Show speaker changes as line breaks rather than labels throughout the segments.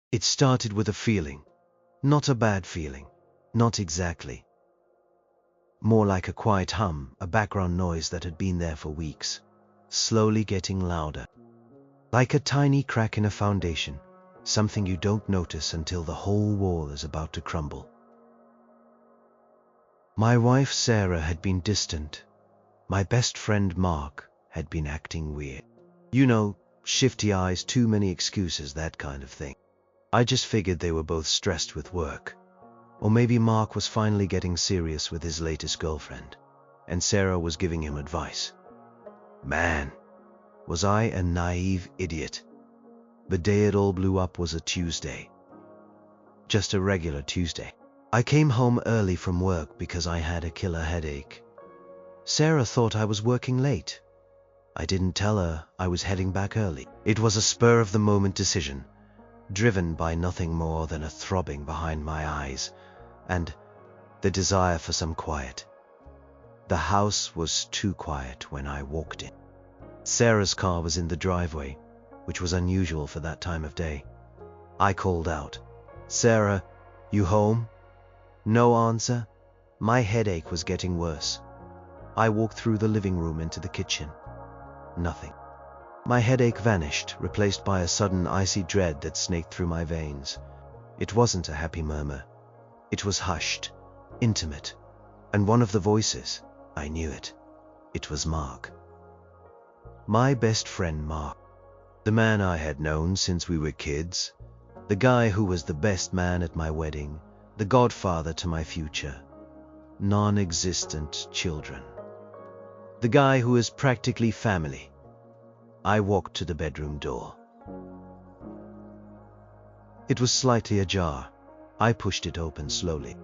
It started with a feeling. Not a bad feeling. Not exactly. More like a quiet hum, a background noise that had been there for weeks, slowly getting louder. Like a tiny crack in a foundation, something you don't notice until the whole wall is about to crumble. My wife Sarah had been distant. My best friend Mark had been acting weird. You know, shifty eyes, too many excuses, that kind of thing. I just figured they were both stressed with work. Or maybe Mark was finally getting serious with his latest girlfriend, and Sarah was giving him advice. Man, was I a naive idiot. The day it all blew up was a Tuesday. Just a regular Tuesday. I came home early from work because I had a killer headache. Sarah thought I was working late. I didn't tell her I was heading back early. It was a spur-of-the-moment decision, driven by nothing more than a throbbing behind my eyes and the desire for some quiet. The house was too quiet when I walked in. Sarah's car was in the driveway, which was unusual for that time of day. I called out, "Sarah, you home?" No answer. My headache was getting worse. I walked through the living room into the kitchen. Nothing. My headache vanished, replaced by a sudden icy dread that snaked through my veins. It wasn't a happy murmur. It was hushed, intimate, and one of the voices, I knew it. It was Mark. My best friend Mark. The man I had known since we were kids. The guy who was the best man at my wedding. The godfather to my future. Non-existent children. The guy who is practically family. I walked to the bedroom door. It was slightly ajar. I pushed it open slowly.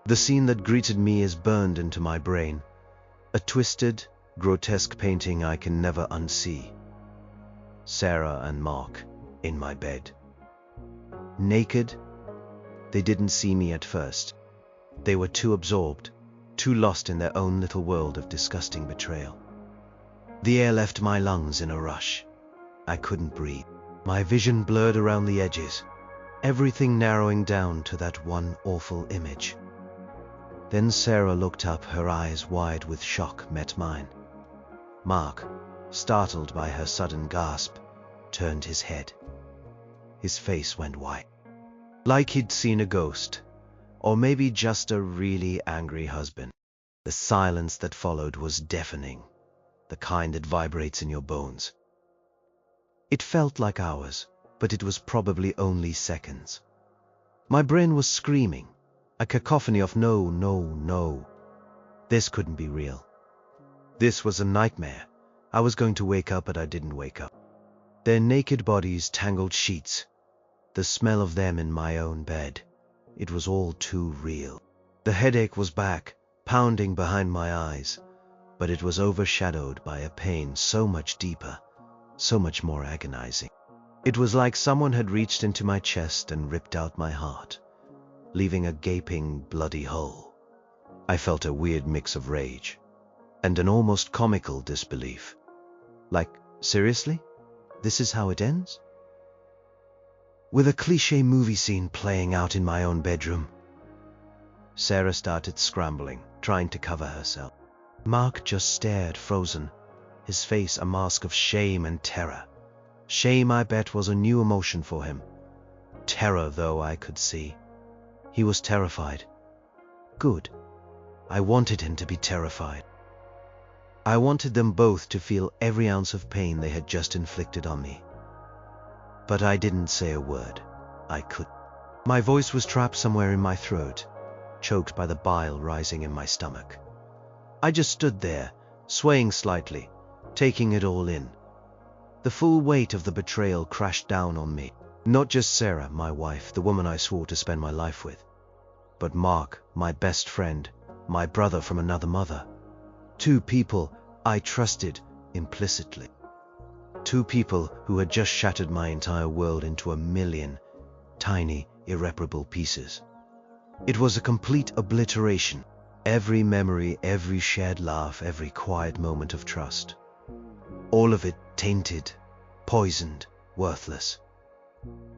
The scene that greeted me is burned into my brain. A twisted, grotesque painting I can never unsee. Sarah and Mark in my bed. Naked. They didn't see me at first. They were too absorbed, too lost in their own little world of disgusting betrayal. The air left my lungs in a rush. I couldn't breathe. My vision blurred around the edges, everything narrowing down to that one awful image. Then Sarah looked up, her eyes wide with shock met mine. Mark, startled by her sudden gasp, turned his head. His face went white, like he'd seen a ghost, or maybe just a really angry husband. The silence that followed was deafening, the kind that vibrates in your bones. It felt like hours, but it was probably only seconds. My brain was screaming, a cacophony of no, no, no. This couldn't be real. This was a nightmare. I was going to wake up, but I didn't wake up. Their naked bodies, tangled sheets, the smell of them in my own bed. It was all too real. The headache was back, pounding behind my eyes, but it was overshadowed by a pain so much deeper, so much more agonizing. It was like someone had reached into my chest and ripped out my heart, leaving a gaping, bloody hole. I felt a weird mix of rage and an almost comical disbelief. Like, seriously? This is how it ends? With a cliché movie scene playing out in my own bedroom. Sarah started scrambling, trying to cover herself. Mark just stared, frozen, his face a mask of shame and terror. Shame, I bet, was a new emotion for him. Terror, though, I could see. He was terrified. Good. I wanted him to be terrified. I wanted them both to feel every ounce of pain they had just inflicted on me. But I didn't say a word. I couldn't. My voice was trapped somewhere in my throat, choked by the bile rising in my stomach. I just stood there, swaying slightly, taking it all in. The full weight of the betrayal crashed down on me. Not just Sarah, my wife, the woman I swore to spend my life with, but Mark, my best friend, my brother from another mother. Two people I trusted implicitly. Two people who had just shattered my entire world into a million tiny, irreparable pieces. It was a complete obliteration. Every memory, every shared laugh, every quiet moment of trust. All of it tainted, poisoned, worthless.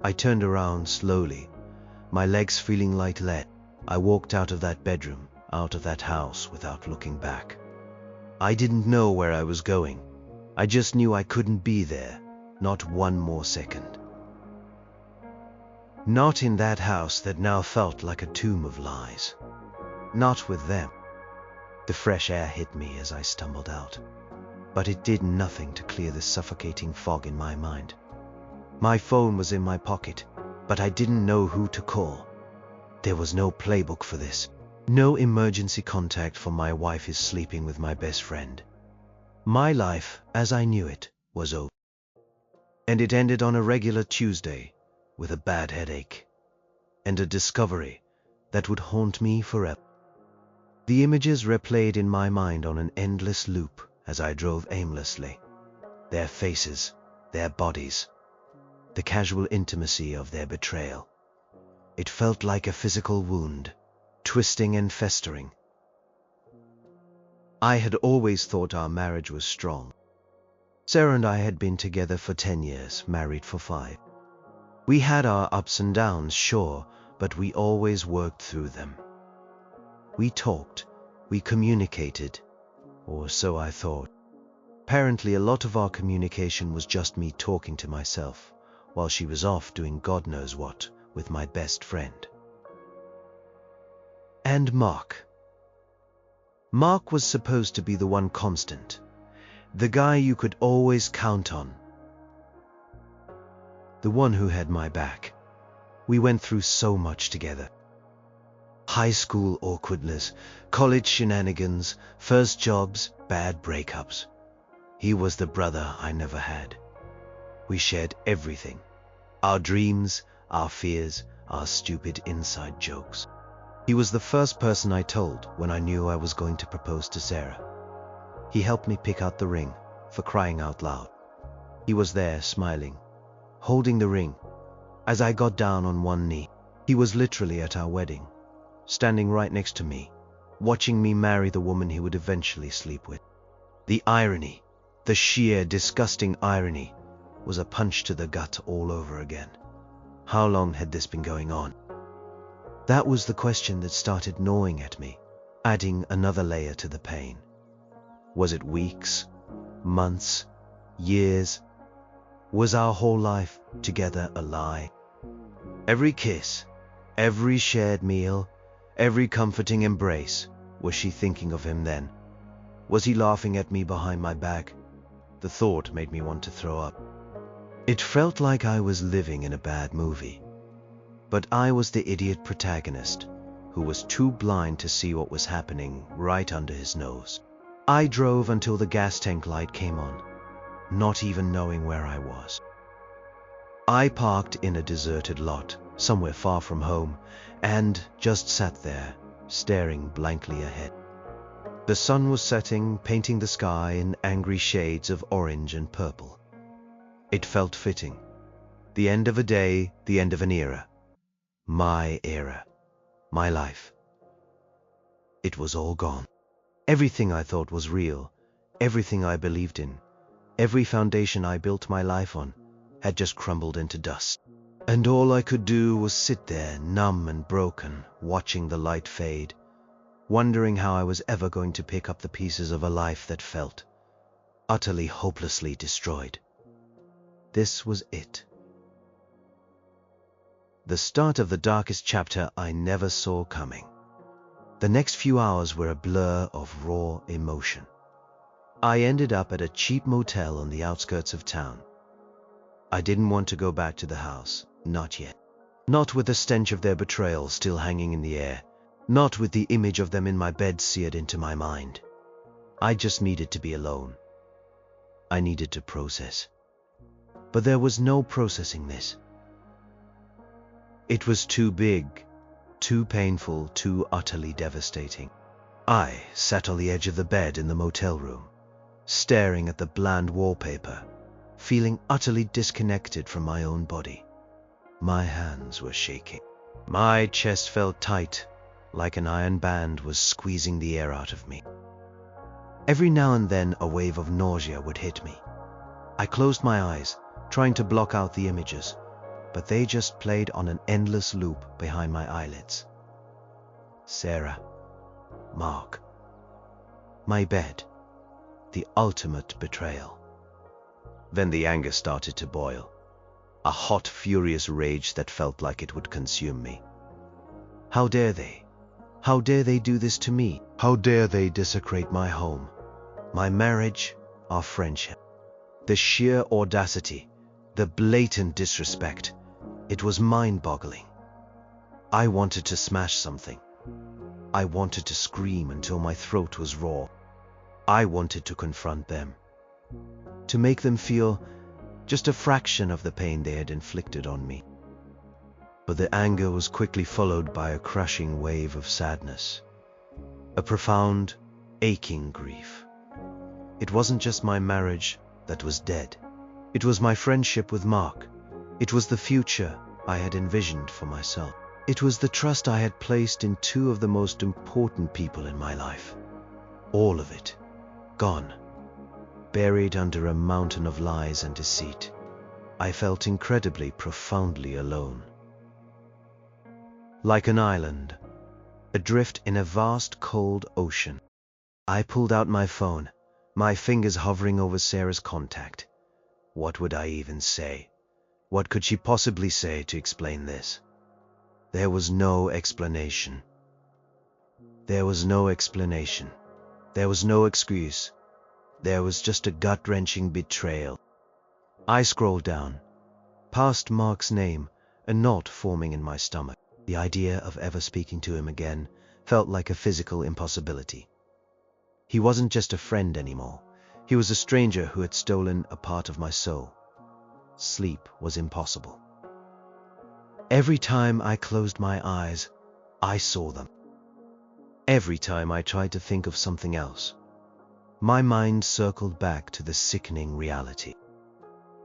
I turned around slowly, my legs feeling like lead. I walked out of that bedroom, out of that house without looking back. I didn't know where I was going. I just knew I couldn't be there, not one more second. Not in that house that now felt like a tomb of lies. Not with them. The fresh air hit me as I stumbled out, but it did nothing to clear the suffocating fog in my mind. My phone was in my pocket, but I didn't know who to call. There was no playbook for this. No emergency contact for my wife is sleeping with my best friend. My life, as I knew it, was over. And it ended on a regular Tuesday, with a bad headache, and a discovery that would haunt me forever. The images replayed in my mind on an endless loop as I drove aimlessly. Their faces, their bodies, the casual intimacy of their betrayal. It felt like a physical wound, twisting and festering. I had always thought our marriage was strong. Sarah and I had been together for 10 years, married for 5. We had our ups and downs, sure, but we always worked through them. We talked, we communicated, or so I thought. Apparently, a lot of our communication was just me talking to myself, while she was off doing God knows what with my best friend. And Mark. Mark was supposed to be the one constant, the guy you could always count on, the one who had my back. We went through so much together. High school awkwardness, college shenanigans, first jobs, bad breakups. He was the brother I never had. We shared everything. Our dreams, our fears, our stupid inside jokes. He was the first person I told when I knew I was going to propose to Sarah. He helped me pick out the ring, for crying out loud. He was there, smiling, holding the ring. As I got down on one knee, he was literally at our wedding, standing right next to me, watching me marry the woman he would eventually sleep with. The irony, the sheer, disgusting irony, was a punch to the gut all over again. How long had this been going on? That was the question that started gnawing at me, adding another layer to the pain. Was it weeks, months, years? Was our whole life together a lie? Every kiss, every shared meal, every comforting embrace, was she thinking of him then? Was he laughing at me behind my back? The thought made me want to throw up. It felt like I was living in a bad movie. But I was the idiot protagonist, who was too blind to see what was happening right under his nose. I drove until the gas tank light came on, not even knowing where I was. I parked in a deserted lot, somewhere far from home, and just sat there, staring blankly ahead. The sun was setting, painting the sky in angry shades of orange and purple. It felt fitting. The end of a day, the end of an era. My era. My life. It was all gone. Everything I thought was real, everything I believed in, every foundation I built my life on, had just crumbled into dust. And all I could do was sit there, numb and broken, watching the light fade, wondering how I was ever going to pick up the pieces of a life that felt utterly hopelessly destroyed. This was it. The start of the darkest chapter I never saw coming. The next few hours were a blur of raw emotion. I ended up at a cheap motel on the outskirts of town. I didn't want to go back to the house, not yet. Not with the stench of their betrayal still hanging in the air, not with the image of them in my bed seared into my mind. I just needed to be alone. I needed to process. But there was no processing this. It was too big, too painful, too utterly devastating. I sat on the edge of the bed in the motel room, staring at the bland wallpaper, feeling utterly disconnected from my own body. My hands were shaking. My chest felt tight, like an iron band was squeezing the air out of me. Every now and then a wave of nausea would hit me. I closed my eyes, trying to block out the images, but they just played on an endless loop behind my eyelids. Sarah, Mark, my bed, the ultimate betrayal. Then the anger started to boil, a hot, furious rage that felt like it would consume me. How dare they? How dare they do this to me? How dare they desecrate my home, my marriage, our friendship? The sheer audacity, the blatant disrespect, it was mind-boggling. I wanted to smash something. I wanted to scream until my throat was raw. I wanted to confront them, to make them feel just a fraction of the pain they had inflicted on me. But the anger was quickly followed by a crushing wave of sadness, a profound, aching grief. It wasn't just my marriage that was dead. It was my friendship with Mark. It was the future I had envisioned for myself. It was the trust I had placed in two of the most important people in my life. All of it, gone, buried under a mountain of lies and deceit. I felt incredibly, profoundly alone. Like an island, adrift in a vast, cold ocean. I pulled out my phone, my fingers hovering over Sarah's contact. What would I even say? What could she possibly say to explain this? There was no explanation. There was no explanation. There was no excuse. There was just a gut-wrenching betrayal. I scrolled down, past Mark's name, a knot forming in my stomach. The idea of ever speaking to him again felt like a physical impossibility. He wasn't just a friend anymore. He was a stranger who had stolen a part of my soul. Sleep was impossible. Every time I closed my eyes, I saw them. Every time I tried to think of something else, my mind circled back to the sickening reality.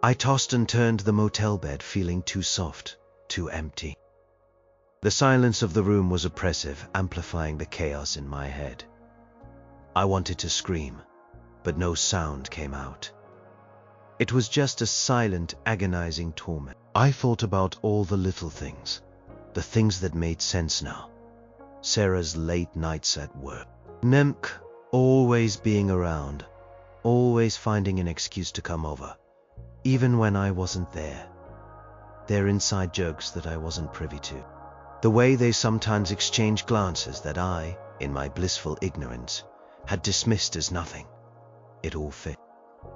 I tossed and turned the motel bed, feeling too soft, too empty. The silence of the room was oppressive, amplifying the chaos in my head. I wanted to scream, but no sound came out. It was just a silent, agonizing torment. I thought about all the little things, the things that made sense now. Sarah's late nights at work. Nemk always being around, always finding an excuse to come over, even when I wasn't there. Their inside jokes that I wasn't privy to. The way they sometimes exchanged glances that I, in my blissful ignorance, had dismissed as nothing. It all fit.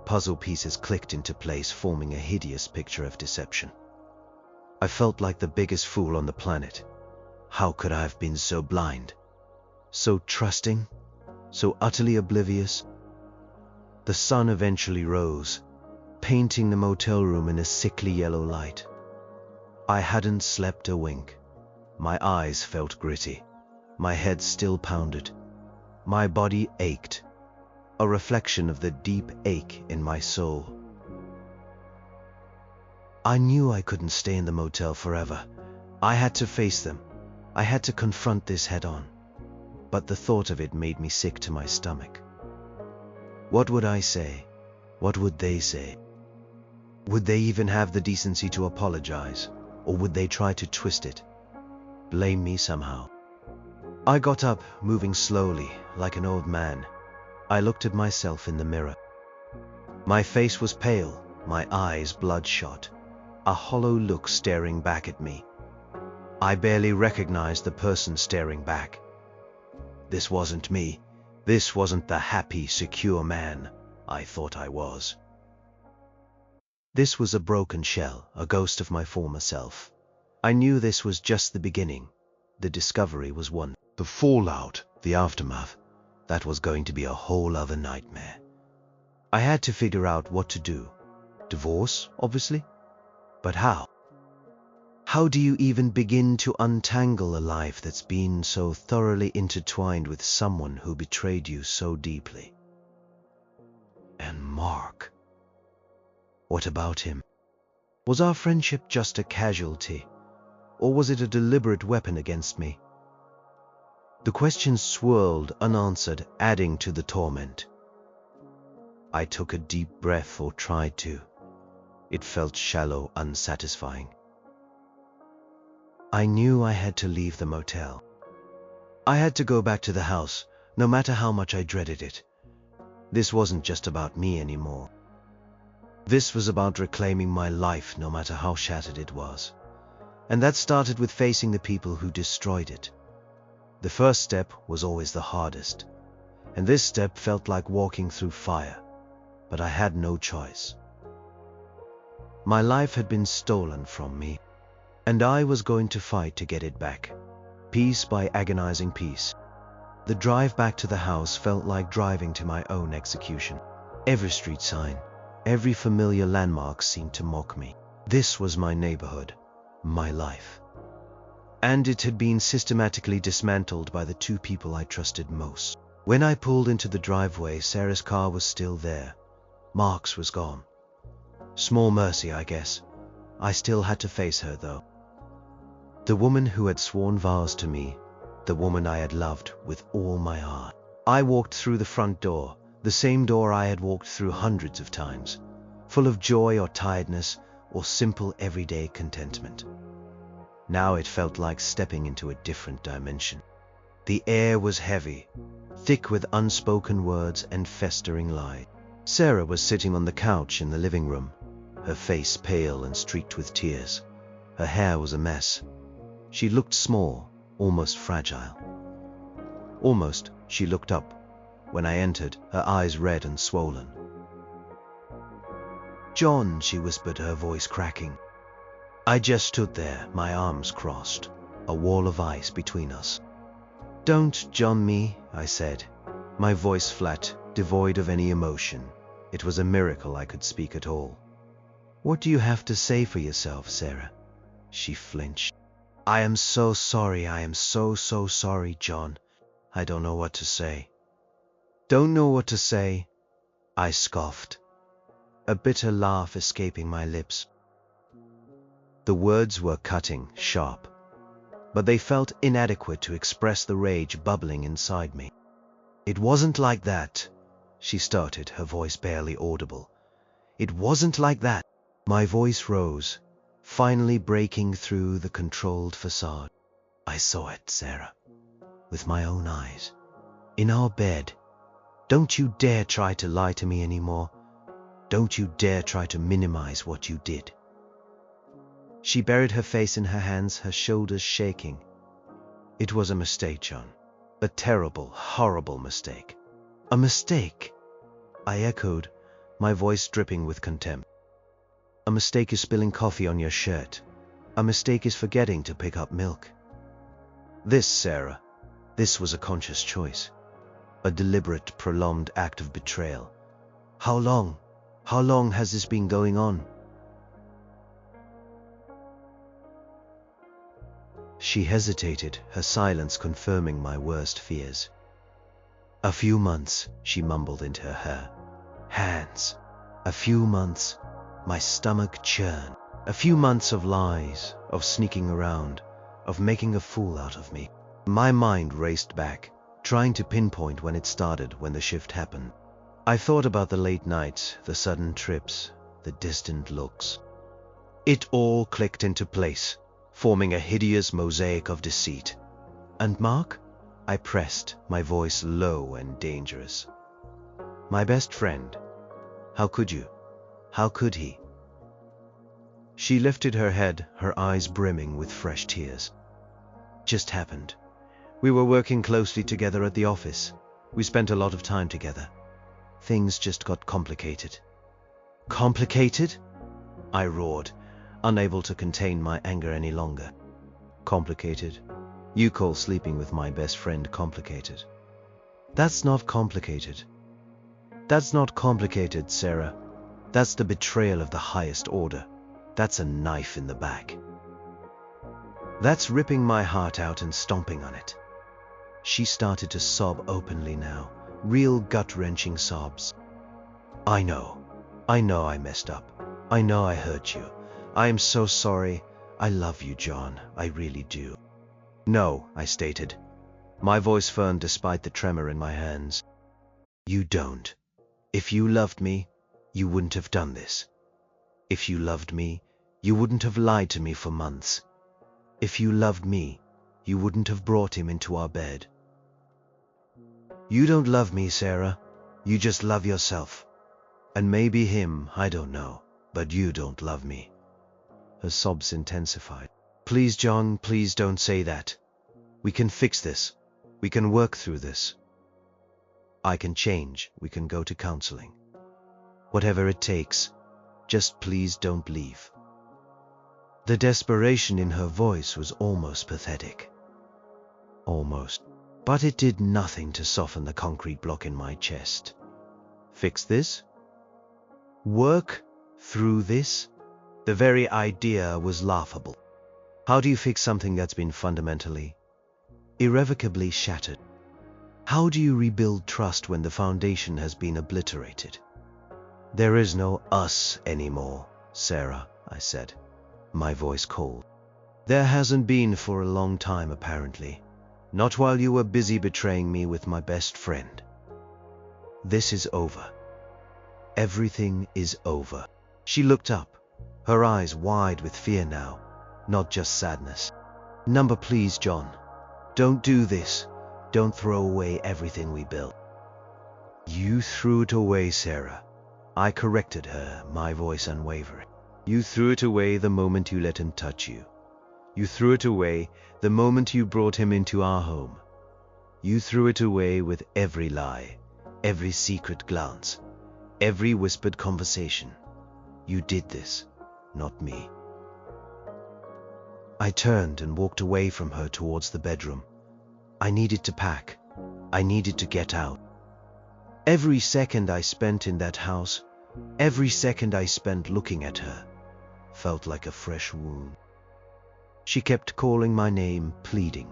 Puzzle pieces clicked into place, forming a hideous picture of deception. I felt like the biggest fool on the planet. How could I have been so blind? So trusting? So utterly oblivious? The sun eventually rose, painting the motel room in a sickly yellow light. I hadn't slept a wink. My eyes felt gritty. My head still pounded. My body ached, a reflection of the deep ache in my soul. I knew I couldn't stay in the motel forever. I had to face them. I had to confront this head-on. But the thought of it made me sick to my stomach. What would I say? What would they say? Would they even have the decency to apologize? Or would they try to twist it? Blame me somehow? I got up, moving slowly, like an old man. I looked at myself in the mirror. My face was pale, my eyes bloodshot, a hollow look staring back at me. I barely recognized the person staring back. This wasn't me. This wasn't the happy, secure man I thought I was. This was a broken shell, a ghost of my former self. I knew this was just the beginning. The discovery was one. The fallout, the aftermath, that was going to be a whole other nightmare. I had to figure out what to do. Divorce, obviously. But how? How do you even begin to untangle a life that's been so thoroughly intertwined with someone who betrayed you so deeply? And Mark. What about him? Was our friendship just a casualty? Or was it a deliberate weapon against me? The questions swirled unanswered, adding to the torment. I took a deep breath, or tried to. It felt shallow, unsatisfying. I knew I had to leave the motel. I had to go back to the house, no matter how much I dreaded it. This wasn't just about me anymore. This was about reclaiming my life, no matter how shattered it was. And that started with facing the people who destroyed it. The first step was always the hardest, and this step felt like walking through fire, but I had no choice. My life had been stolen from me, and I was going to fight to get it back, piece by agonizing piece. The drive back to the house felt like driving to my own execution. Every street sign, every familiar landmark seemed to mock me. This was my neighborhood, my life. And it had been systematically dismantled by the two people I trusted most. When I pulled into the driveway, Sarah's car was still there. Mark's was gone. Small mercy, I guess. I still had to face her, though. The woman who had sworn vows to me, the woman I had loved with all my heart. I walked through the front door, the same door I had walked through hundreds of times, full of joy or tiredness or simple everyday contentment. Now it felt like stepping into a different dimension. The air was heavy, thick with unspoken words and festering lies. Sarah was sitting on the couch in the living room, her face pale and streaked with tears. Her hair was a mess. She looked small, almost fragile. Almost, she looked up. When I entered, her eyes red and swollen. "John," she whispered, her voice cracking. I just stood there, my arms crossed, a wall of ice between us. "Don't John me," I said, my voice flat, devoid of any emotion. It was a miracle I could speak at all. "What do you have to say for yourself, Sarah?" She flinched. "I am so sorry, I am so sorry, John. I don't know what to say." "Don't know what to say?" I scoffed, a bitter laugh escaping my lips. The words were cutting, sharp, but they felt inadequate to express the rage bubbling inside me. "It wasn't like that," she started, her voice barely audible. "It wasn't like that." My voice rose, finally breaking through the controlled facade. "I saw it, Sarah, with my own eyes, in our bed. Don't you dare try to lie to me anymore. Don't you dare try to minimize what you did." She buried her face in her hands, her shoulders shaking. "It was a mistake, John. A terrible, horrible mistake." "A mistake?" I echoed, my voice dripping with contempt. "A mistake is spilling coffee on your shirt. A mistake is forgetting to pick up milk." This, Sarah, this was a conscious choice. A deliberate, prolonged act of betrayal. How long has this been going on?" She hesitated, her silence confirming my worst fears. "A few months," she mumbled into her hair. "Hands. A few months." My stomach churned. A few months of lies, of sneaking around, of making a fool out of me. My mind raced back, trying to pinpoint when it started, when the shift happened. I thought about the late nights, the sudden trips, the distant looks. It all clicked into place, forming a hideous mosaic of deceit. "And Mark?" I pressed, my voice low and dangerous. "My best friend. How could you? How could he?" She lifted her head, her eyes brimming with fresh tears. "Just happened. We were working closely together at the office. We spent a lot of time together. Things just got complicated." "Complicated?" I roared, unable to contain my anger any longer. "Complicated? You call sleeping with my best friend complicated? That's not complicated. That's not complicated, Sarah. That's the betrayal of the highest order. That's a knife in the back. That's ripping my heart out and stomping on it." She started to sob openly now, real gut-wrenching sobs. I know I messed up. I know I hurt you. I am so sorry. I love you, John. I really do." "No," I stated, my voice firm despite the tremor in my hands. "You don't. If you loved me, you wouldn't have done this. If you loved me, you wouldn't have lied to me for months. If you loved me, you wouldn't have brought him into our bed. You don't love me, Sarah. You just love yourself. And maybe him, I don't know. But you don't love me. Her sobs intensified. Please, John, please don't say that. We can fix this. We can work through this. I can change. We can go to counseling. Whatever it takes. Just please don't leave. The desperation in her voice was almost pathetic. Almost. But it did nothing to soften the concrete block in my chest. Fix this? Work through this? The very idea was laughable. How do you fix something that's been fundamentally, irrevocably shattered? How do you rebuild trust when the foundation has been obliterated? There is no us anymore, Sarah, I said, my voice cold. There hasn't been for a long time, apparently. Not while you were busy betraying me with my best friend. This is over. Everything is over. She looked up, her eyes wide with fear now, not just sadness. Number, please, John. Don't do this. Don't throw away everything we built. You threw it away, Sarah. I corrected her, my voice unwavering. You threw it away the moment you let him touch you. You threw it away the moment you brought him into our home. You threw it away with every lie, every secret glance, every whispered conversation. You did this, not me. I turned and walked away from her towards the bedroom. I needed to pack. I needed to get out. Every second I spent in that house, every second I spent looking at her, felt like a fresh wound. She kept calling my name, pleading.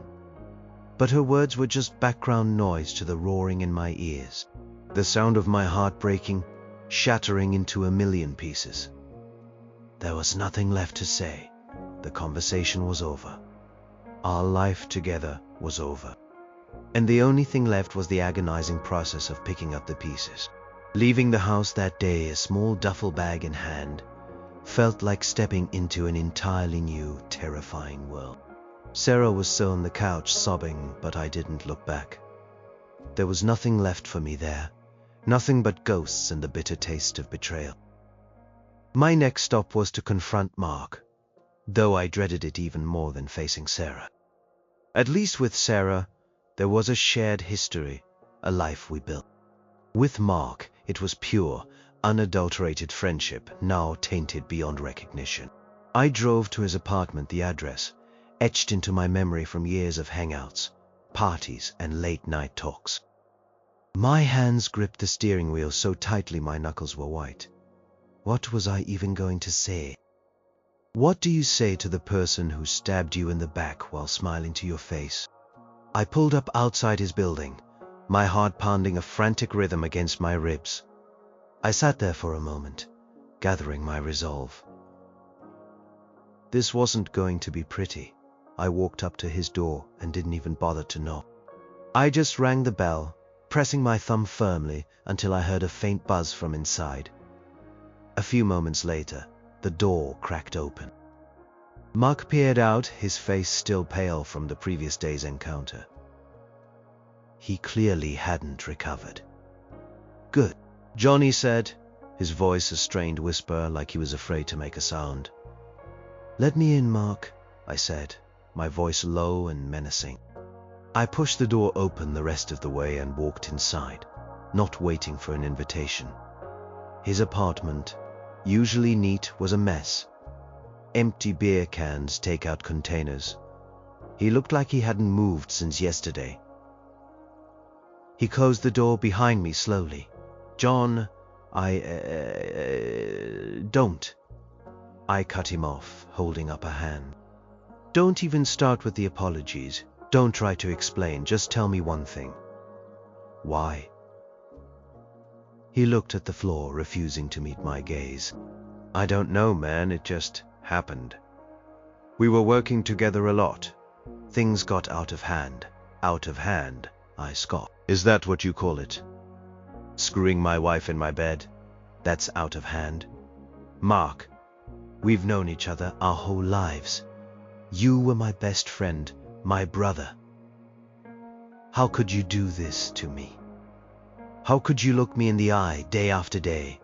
But her words were just background noise to the roaring in my ears, the sound of my heart breaking, shattering into a million pieces. There was nothing left to say. The conversation was over. Our life together was over. And the only thing left was the agonizing process of picking up the pieces. Leaving the house that day, a small duffel bag in hand, felt like stepping into an entirely new, terrifying world. Sarah was still on the couch, sobbing, but I didn't look back. There was nothing left for me there, nothing but ghosts and the bitter taste of betrayal. My next stop was to confront Mark, though I dreaded it even more than facing Sarah. At least with Sarah, there was a shared history, a life we built. With Mark, it was pure, unadulterated friendship, now tainted beyond recognition. I drove to his apartment, the address, etched into my memory from years of hangouts, parties, and late-night talks. My hands gripped the steering wheel so tightly my knuckles were white. What was I even going to say? What do you say to the person who stabbed you in the back while smiling to your face? I pulled up outside his building, my heart pounding a frantic rhythm against my ribs. I sat there for a moment, gathering my resolve. This wasn't going to be pretty. I walked up to his door and didn't even bother to knock. I just rang the bell, pressing my thumb firmly until I heard a faint buzz from inside. A few moments later, the door cracked open. Mark peered out, his face still pale from the previous day's encounter. He clearly hadn't recovered. Good, Johnny said, his voice a strained whisper like he was afraid to make a sound. Let me in, Mark, I said, my voice low and menacing. I pushed the door open the rest of the way and walked inside, not waiting for an invitation. His apartment, usually neat, was a mess. Empty beer cans, takeout containers. He looked like he hadn't moved since yesterday. He closed the door behind me slowly. John, don't. I cut him off, holding up a hand. Don't even start with the apologies. Don't try to explain, just tell me one thing. Why? He looked at the floor, refusing to meet my gaze. I don't know, man, it just happened. We were working together a lot. Things got out of hand. Out of hand, I scoffed. Is that what you call it? Screwing my wife in my bed? That's out of hand. Mark, we've known each other our whole lives. You were my best friend, my brother. How could you do this to me? How could you look me in the eye day after day,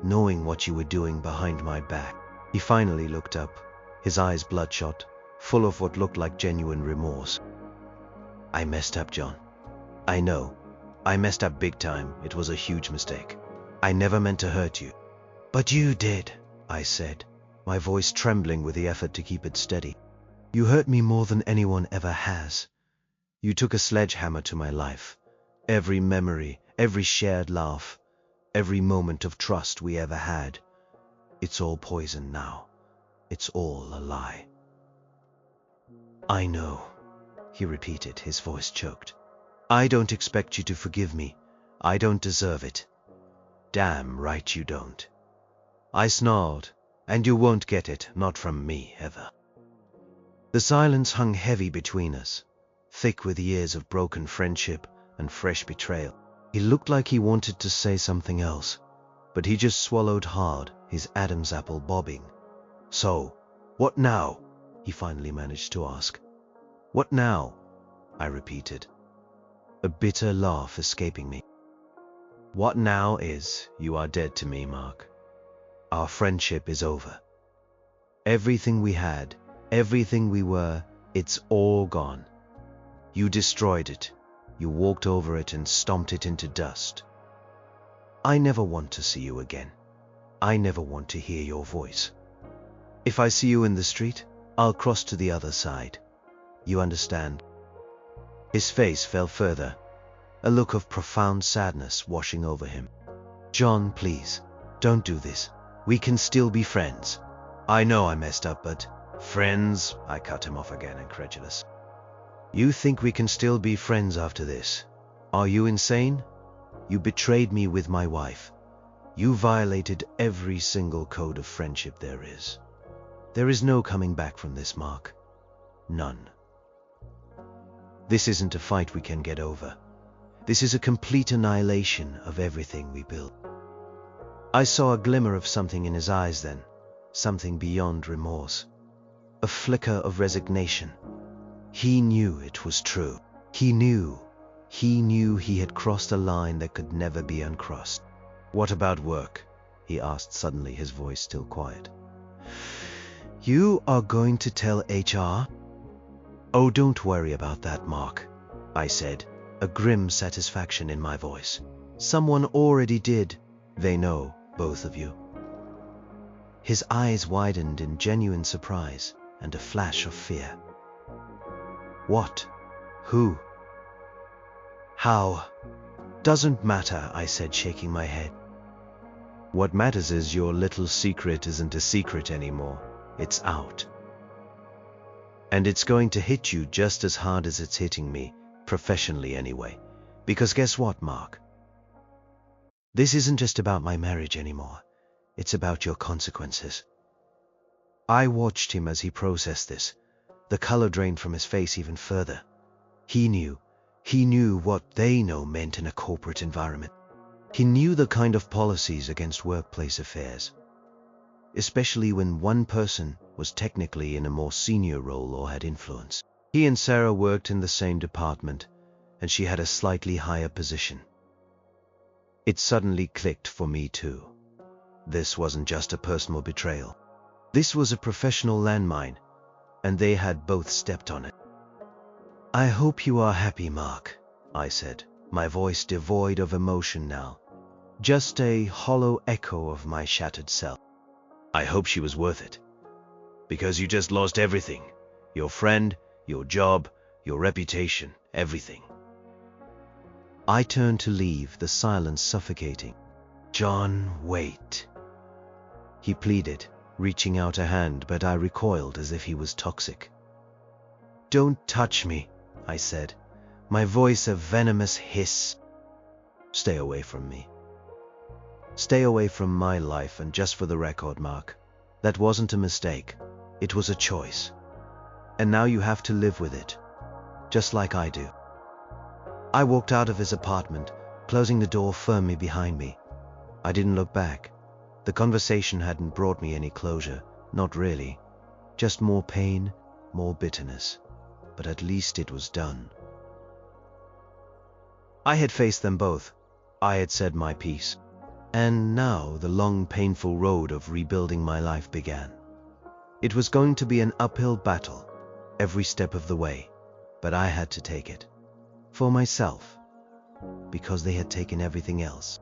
knowing what you were doing behind my back? He finally looked up, his eyes bloodshot, full of what looked like genuine remorse. I messed up, John. I know. I messed up big time. It was a huge mistake. I never meant to hurt you. But you did, I said, my voice trembling with the effort to keep it steady. You hurt me more than anyone ever has. You took a sledgehammer to my life. Every memory, every shared laugh, every moment of trust we ever had. It's all poison now. It's all a lie. I know, he repeated, his voice choked. I don't expect you to forgive me. I don't deserve it. Damn right you don't. I snarled, and you won't get it, not from me, ever. The silence hung heavy between us, thick with years of broken friendship and fresh betrayal. He looked like he wanted to say something else, but he just swallowed hard, his Adam's apple bobbing. So, what now? He finally managed to ask. What now? I repeated, a bitter laugh escaping me. What now is, you are dead to me, Mark. Our friendship is over. Everything we had, everything we were, it's all gone. You destroyed it. You walked over it and stomped it into dust. I never want to see you again. I never want to hear your voice. If I see you in the street, I'll cross to the other side. You understand? His face fell further, a look of profound sadness washing over him. John, please, don't do this. We can still be friends. I know I messed up, but friends? I cut him off again, incredulous. You think we can still be friends after this? Are you insane? You betrayed me with my wife. You violated every single code of friendship there is. There is no coming back from this, Mark. None. This isn't a fight we can get over. This is a complete annihilation of everything we built. I saw a glimmer of something in his eyes then, something beyond remorse. A flicker of resignation. He knew it was true. He knew he had crossed a line that could never be uncrossed. What about work? He asked suddenly, his voice still quiet. You are going to tell HR? Oh, don't worry about that, Mark, I said, a grim satisfaction in my voice. Someone already did. They know, both of you. His eyes widened in genuine surprise and a flash of fear. What? Who? How? Doesn't matter, I said, shaking my head. What matters is your little secret isn't a secret anymore. It's out. And it's going to hit you just as hard as it's hitting me, professionally anyway. Because guess what, Mark? This isn't just about my marriage anymore. It's about your consequences. I watched him as he processed this. The color drained from his face even further. He knew what they know meant in a corporate environment. He knew the kind of policies against workplace affairs, especially when one person was technically in a more senior role or had influence. He and Sarah worked in the same department, and she had a slightly higher position. It suddenly clicked for me too. This wasn't just a personal betrayal. This was a professional landmine, and they had both stepped on it. I hope you are happy, Mark, I said, my voice devoid of emotion now, just a hollow echo of my shattered self. I hope she was worth it. Because you just lost everything. Your friend, your job, your reputation, everything. I turned to leave, the silence suffocating. John, wait. He pleaded, reaching out a hand, but I recoiled as if he was toxic. Don't touch me, I said, my voice a venomous hiss. Stay away from me. Stay away from my life, and just for the record, Mark, that wasn't a mistake. It was a choice. And now you have to live with it, just like I do. I walked out of his apartment, closing the door firmly behind me. I didn't look back. The conversation hadn't brought me any closure, not really. Just more pain, more bitterness, but at least it was done. I had faced them both. I had said my piece. And now the long, painful road of rebuilding my life began. It was going to be an uphill battle, every step of the way, but I had to take it. For myself, because they had taken everything else.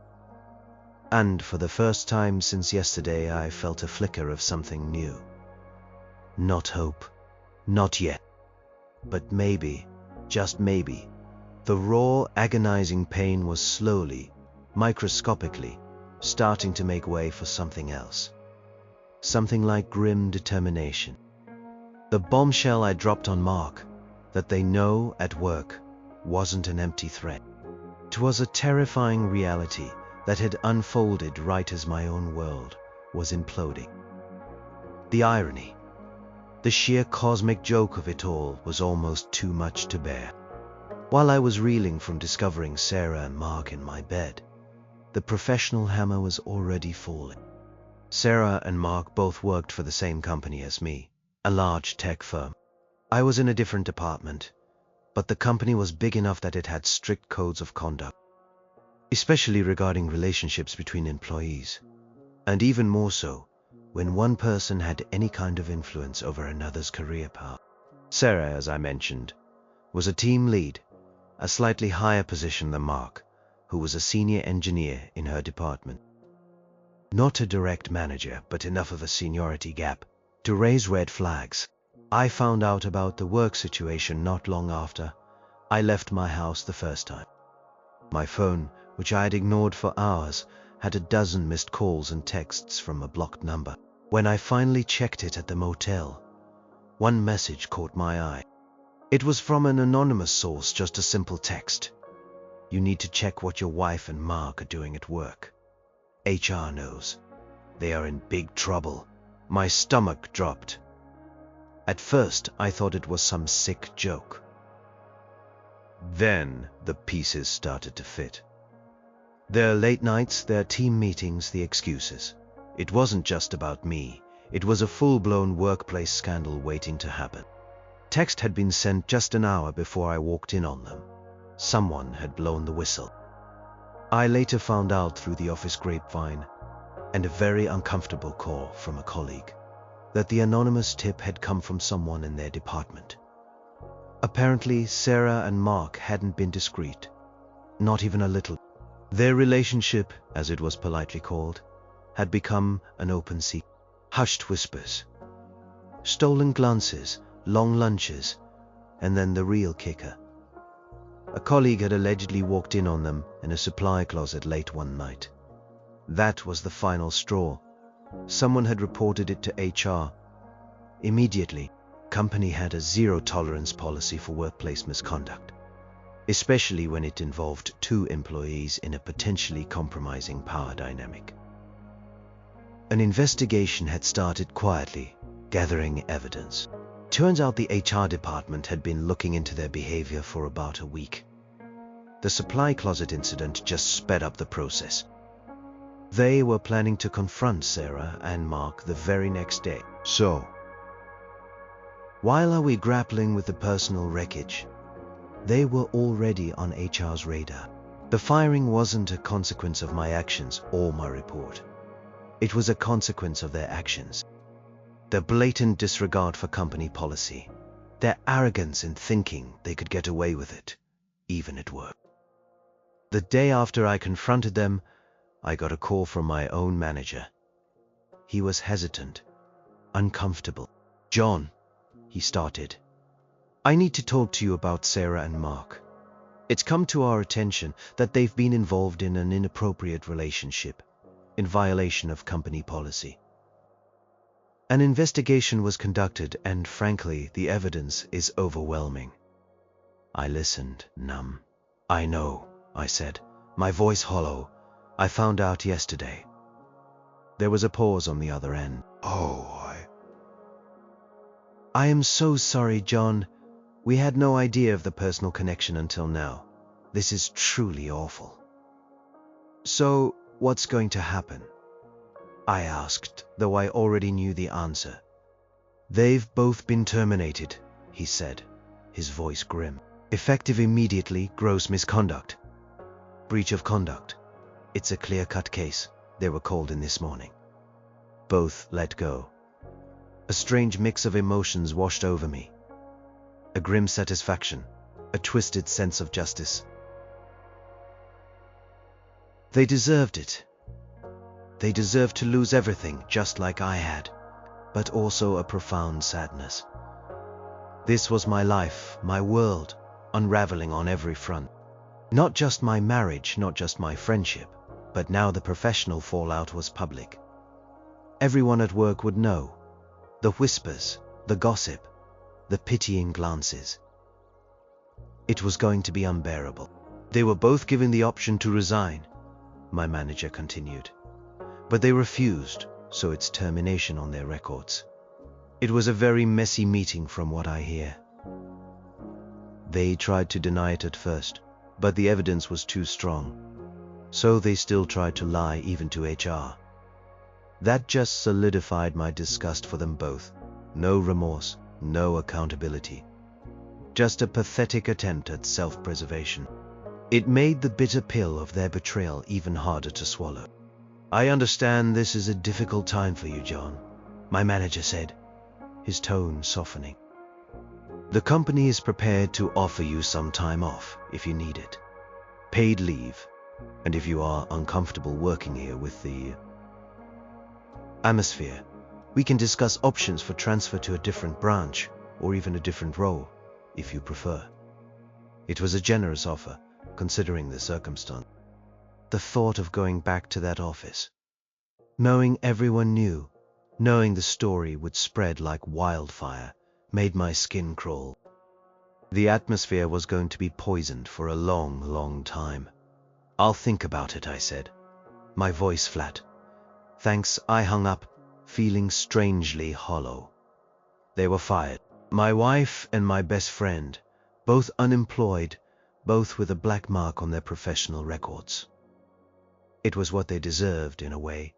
And for the first time since yesterday, I felt a flicker of something new. Not hope, not yet, but maybe, just maybe, the raw, agonizing pain was slowly, microscopically, starting to make way for something else. Something like grim determination. The bombshell I dropped on Mark, that they know at work, wasn't an empty threat. It was a terrifying reality that had unfolded right as my own world was imploding. The irony, the sheer cosmic joke of it all was almost too much to bear. While I was reeling from discovering Sarah and Mark in my bed, the professional hammer was already falling. Sarah and Mark both worked for the same company as me, a large tech firm. I was in a different department, but the company was big enough that it had strict codes of conduct, especially regarding relationships between employees, and even more so when one person had any kind of influence over another's career path. Sarah, as I mentioned, was a team lead, a slightly higher position than Mark, who was a senior engineer in her department. Not a direct manager, but enough of a seniority gap to raise red flags. I found out about the work situation not long after I left my house the first time. My phone, which I had ignored for hours, had a dozen missed calls and texts from a blocked number. When I finally checked it at the motel, one message caught my eye. It was from an anonymous source, just a simple text. You need to check what your wife and Mark are doing at work. HR knows. They are in big trouble. My stomach dropped. At first, I thought it was some sick joke. Then the pieces started to fit. Their late nights, their team meetings, the excuses. It wasn't just about me. It was a full-blown workplace scandal waiting to happen. Text had been sent just an hour before I walked in on them. Someone had blown the whistle. I later found out through the office grapevine, and a very uncomfortable call from a colleague, that the anonymous tip had come from someone in their department. Apparently, Sarah and Mark hadn't been discreet, not even a little. Their relationship, as it was politely called, had become an open secret. Hushed whispers, stolen glances, long lunches, and then the real kicker. A colleague had allegedly walked in on them in a supply closet late one night. That was the final straw. Someone had reported it to HR. Immediately, company had a zero-tolerance policy for workplace misconduct, especially when it involved two employees in a potentially compromising power dynamic. An investigation had started quietly, gathering evidence. Turns out the HR department had been looking into their behavior for about a week. The supply closet incident just sped up the process. They were planning to confront Sarah and Mark the very next day. So, while we grappling with the personal wreckage, they were already on HR's radar. The firing wasn't a consequence of my actions or my report. It was a consequence of their actions. Their blatant disregard for company policy. Their arrogance in thinking they could get away with it, even at work. The day after I confronted them, I got a call from my own manager. He was hesitant, uncomfortable. "John," he started, "I need to talk to you about Sarah and Mark. It's come to our attention that they've been involved in an inappropriate relationship, in violation of company policy. An investigation was conducted, and frankly, the evidence is overwhelming." I listened, numb. "I know," I said, my voice hollow. "I found out yesterday." There was a pause on the other end. I am so sorry, John. We had no idea of the personal connection until now. This is truly awful." "So, what's going to happen?" I asked, though I already knew the answer. "They've both been terminated," he said, his voice grim. Effective immediately, gross misconduct. Breach of conduct. It's a clear-cut case. They were called in this morning. Both let go. A strange mix of emotions washed over me. A grim satisfaction, a twisted sense of justice. They deserved it. They deserved to lose everything, just like I had, but also a profound sadness. This was my life, my world, unraveling on every front. Not just my marriage, not just my friendship, but now the professional fallout was public. Everyone at work would know. The whispers, the gossip, the pitying glances. It was going to be unbearable. They were both given the option to resign, my manager continued. But they refused, so it's termination on their records. It was a very messy meeting from what I hear. They tried to deny it at first, but the evidence was too strong. So they still tried to lie even to HR. That just solidified my disgust for them both. No remorse, no accountability. Just a pathetic attempt at self-preservation. It made the bitter pill of their betrayal even harder to swallow. I understand this is a difficult time for you, John, my manager said, his tone softening. The company is prepared to offer you some time off if you need it. Paid leave, and if you are uncomfortable working here with the atmosphere, we can discuss options for transfer to a different branch or even a different role, if you prefer. It was a generous offer, considering the circumstance. The thought of going back to that office, knowing everyone knew, knowing the story would spread like wildfire, made my skin crawl. The atmosphere was going to be poisoned for a long, long time. I'll think about it, I said, my voice flat. Thanks, I hung up, feeling strangely hollow. They were fired. My wife and my best friend, both unemployed, both with a black mark on their professional records. It was what they deserved in a way,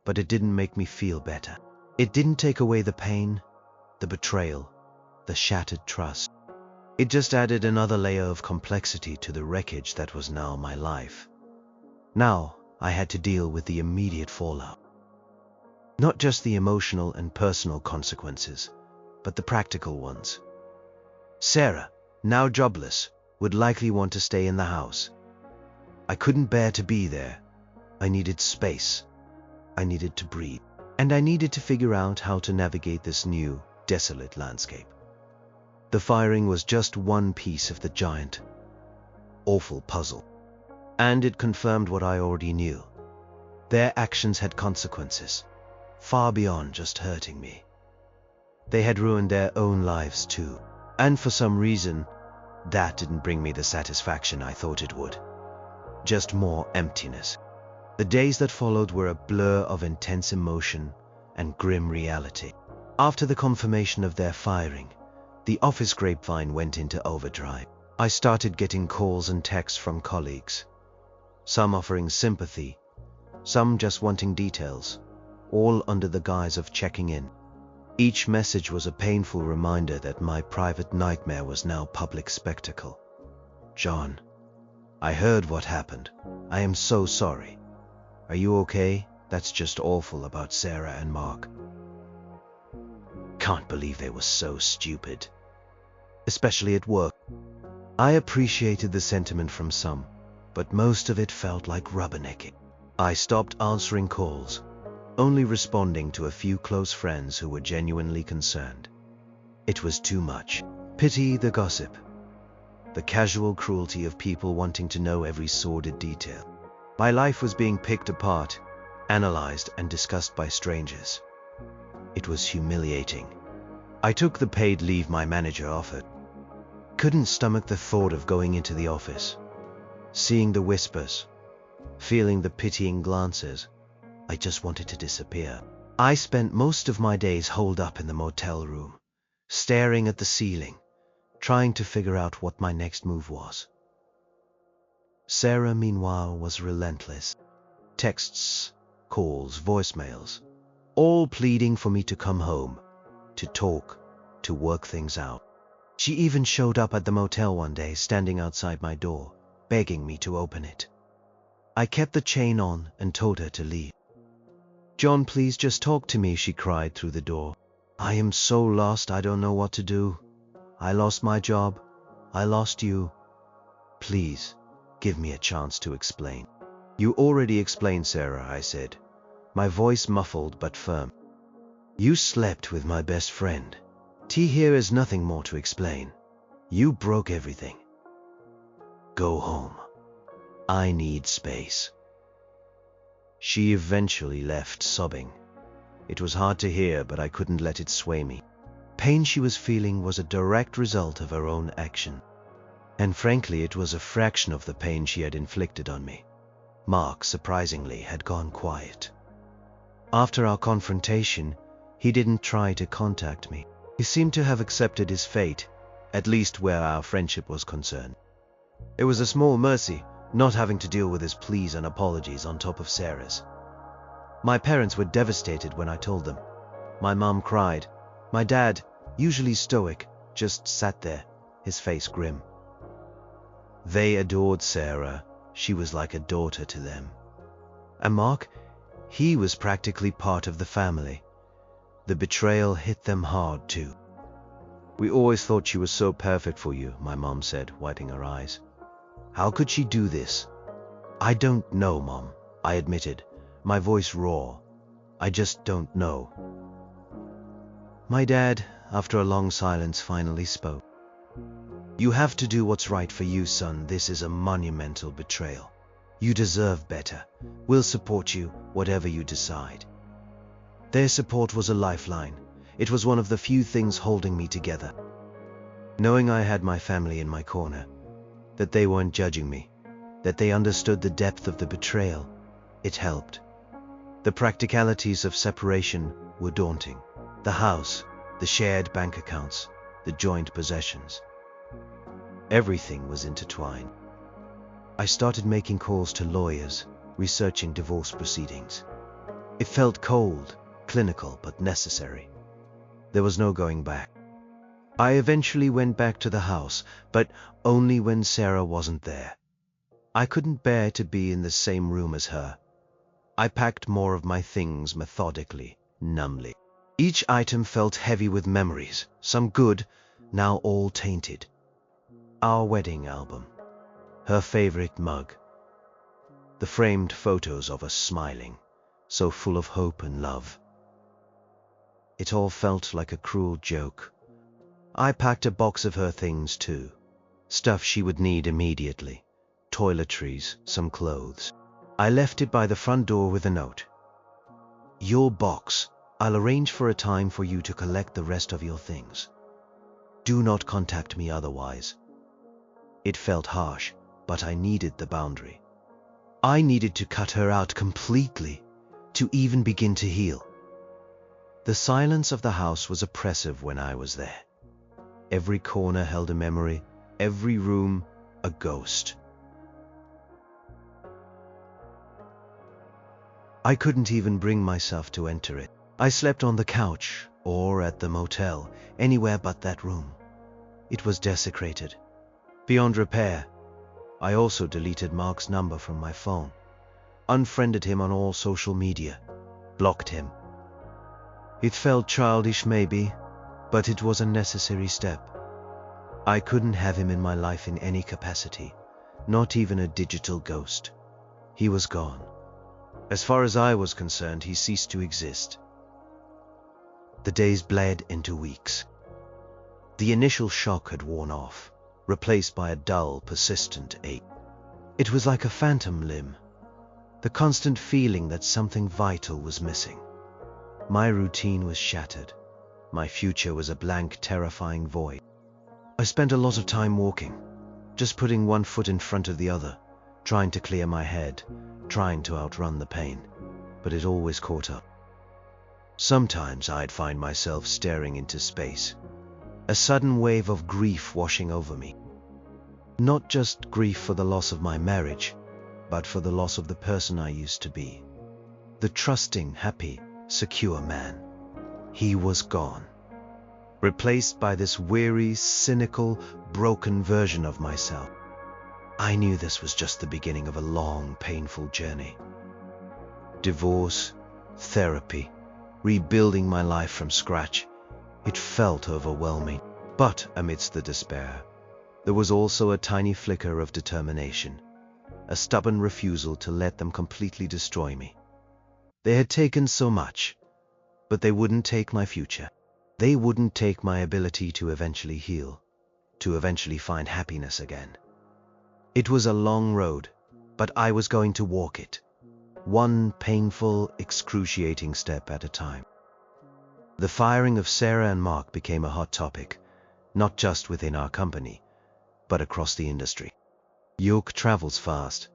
but it didn't make me feel better. It didn't take away the pain, the betrayal, the shattered trust. It just added another layer of complexity to the wreckage that was now my life. Now I had to deal with the immediate fallout. Not just the emotional and personal consequences, but the practical ones. Sarah, now jobless, would likely want to stay in the house. I couldn't bear to be there. I needed space. I needed to breathe. And I needed to figure out how to navigate this new, desolate landscape. The firing was just one piece of the giant, awful puzzle. And it confirmed what I already knew. Their actions had consequences, far beyond just hurting me. They had ruined their own lives too. And for some reason, that didn't bring me the satisfaction I thought it would. Just more emptiness. The days that followed were a blur of intense emotion and grim reality. After the confirmation of their firing, the office grapevine went into overdrive. I started getting calls and texts from colleagues, some offering sympathy, some just wanting details, all under the guise of checking in. Each message was a painful reminder that my private nightmare was now public spectacle. John, I heard what happened. I am so sorry. Are you okay? That's just awful about Sarah and Mark. Can't believe they were so stupid. Especially at work. I appreciated the sentiment from some, but most of it felt like rubbernecking. I stopped answering calls, only responding to a few close friends who were genuinely concerned. It was too much. Pity the gossip, the casual cruelty of people wanting to know every sordid detail. My life was being picked apart, analyzed and discussed by strangers. It was humiliating. I took the paid leave my manager offered. Couldn't stomach the thought of going into the office, seeing the whispers, feeling the pitying glances. I just wanted to disappear. I spent most of my days holed up in the motel room, staring at the ceiling, trying to figure out what my next move was. Sarah, meanwhile, was relentless. Texts, calls, voicemails, all pleading for me to come home, to talk, to work things out. She even showed up at the motel one day, standing outside my door, begging me to open it. I kept the chain on and told her to leave. "John, please just talk to me," she cried through the door. "I am so lost, I don't know what to do. I lost my job. I lost you. Please, give me a chance to explain." "You already explained, Sarah," I said, my voice muffled but firm. "You slept with my best friend. Here is nothing more to explain. You broke everything. Go home. I need space." She eventually left, sobbing. It was hard to hear, but I couldn't let it sway me. Pain she was feeling was a direct result of her own action. And frankly, it was a fraction of the pain she had inflicted on me. Mark, surprisingly, had gone quiet. After our confrontation, he didn't try to contact me. He seemed to have accepted his fate, at least where our friendship was concerned. It was a small mercy, not having to deal with his pleas and apologies on top of Sarah's. My parents were devastated when I told them. My mom cried. My dad, usually stoic, just sat there, his face grim. They adored Sarah. She was like a daughter to them. And Mark, he was practically part of the family. The betrayal hit them hard too. "We always thought she was so perfect for you," my mom said, wiping her eyes. "How could she do this?" "I don't know, Mom," I admitted, my voice raw. "I just don't know." My dad, after a long silence, finally spoke. "You have to do what's right for you, son. This is a monumental betrayal. You deserve better. We'll support you, whatever you decide." Their support was a lifeline. It was one of the few things holding me together. Knowing I had my family in my corner, that they weren't judging me, that they understood the depth of the betrayal, it helped. The practicalities of separation were daunting. The house, the shared bank accounts, the joint possessions. Everything was intertwined. I started making calls to lawyers, researching divorce proceedings. It felt cold, clinical, but necessary. There was no going back. I eventually went back to the house, but only when Sarah wasn't there. I couldn't bear to be in the same room as her. I packed more of my things methodically, numbly. Each item felt heavy with memories, some good, now all tainted. Our wedding album, her favorite mug, the framed photos of us smiling, so full of hope and love. It all felt like a cruel joke. I packed a box of her things too, stuff she would need immediately, toiletries, some clothes. I left it by the front door with a note. "Your box. I'll arrange for a time for you to collect the rest of your things. Do not contact me otherwise." It felt harsh, but I needed the boundary. I needed to cut her out completely, to even begin to heal. The silence of the house was oppressive when I was there. Every corner held a memory, every room a ghost. I couldn't even bring myself to enter it. I slept on the couch, or at the motel, anywhere but that room. It was desecrated, beyond repair. I also deleted Mark's number from my phone, unfriended him on all social media, blocked him. It felt childish maybe, but it was a necessary step. I couldn't have him in my life in any capacity, not even a digital ghost. He was gone. As far as I was concerned, he ceased to exist. The days bled into weeks. The initial shock had worn off, replaced by a dull, persistent ache. It was like a phantom limb, the constant feeling that something vital was missing. My routine was shattered. My future was a blank, terrifying void. I spent a lot of time walking, just putting one foot in front of the other, trying to clear my head, trying to outrun the pain, but it always caught up. Sometimes I'd find myself staring into space, a sudden wave of grief washing over me. Not just grief for the loss of my marriage, but for the loss of the person I used to be. The trusting, happy, secure man. He was gone. replaced by this weary, cynical, broken version of myself. I knew this was just the beginning of a long, painful journey. Divorce, therapy, rebuilding my life from scratch. It felt overwhelming. But amidst the despair, there was also a tiny flicker of determination, a stubborn refusal to let them completely destroy me. They had taken so much, but they wouldn't take my future. They wouldn't take my ability to eventually heal, to eventually find happiness again. It was a long road, but I was going to walk it, one painful, excruciating step at a time. The firing of Sarah and Mark became a hot topic, not just within our company, but across the industry. Yoke travels fast,